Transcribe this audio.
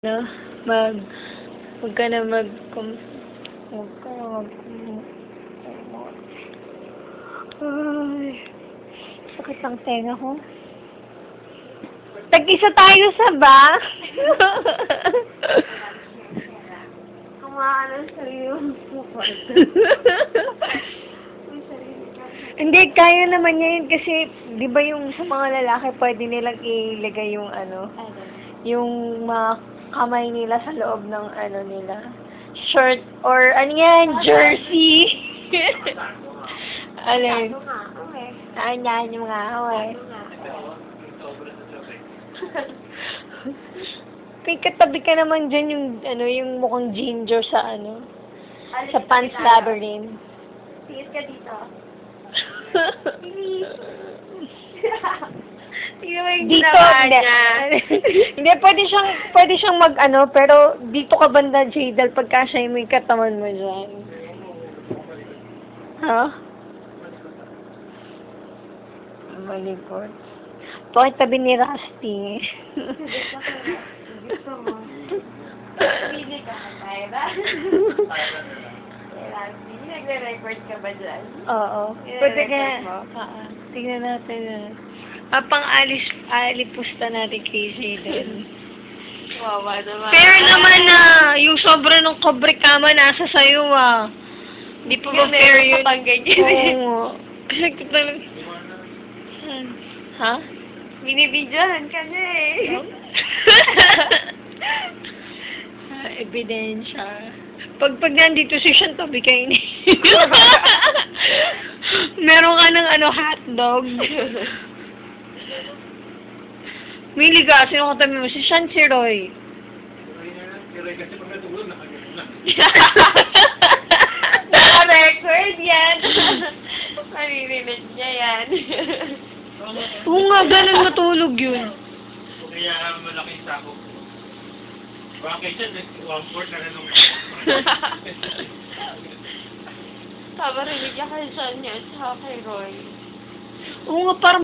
No, huwag ka na huwag ka na ay, sakit ang tenga ko. Tag-isa tayo sa bus. Kumaan ang sarili mo. Hindi, kaya naman niya yun kasi, di ba yung sa mga lalaki, pwede nilang ilagay yung yung mga kamay nila sa loob ng nila. Shirt, or jersey. Alin? Yan yung nga, Kay katabi ka naman dyan yung, yung mukhang ginger sa sa Pants Labyrinth. Tingis ka dito. Dito, hindi, pwede siyang pero dito ka banda, Jadal, pagka siya yung may katawan mo dyan. Ha? Malikot. Bakit tabi ni Rusty? Gusto mo. Hindi ka tayo ba? Rusty, nagre-record ka ba dyan? Oo. Pwede ka. Tingnan natin. Pang-alipusta natin kay Jadal. Wawa naman. Fair naman yung sobra ng kobre kama nasa sayo Hindi pa ba fair yun? Oo. Kasi talaga. Ha? Binibidyohan ka na Ebidensya. Pag nandito si Sean, tabi kayo ni. Meron ka ng hotdog. Mili ka, sino katabi mo? Si Sean, si Roy. Si Roy kasi pag natulog, nakagano'n na. Naka-record yan. Maririnig niya yan. Oo nga, ganun matulog yun. Kaya malaking sako. Bakit siya, 1/4 na rin nung... Marinig niya kay Sean yan, sa kay Roy. Oo nga, parang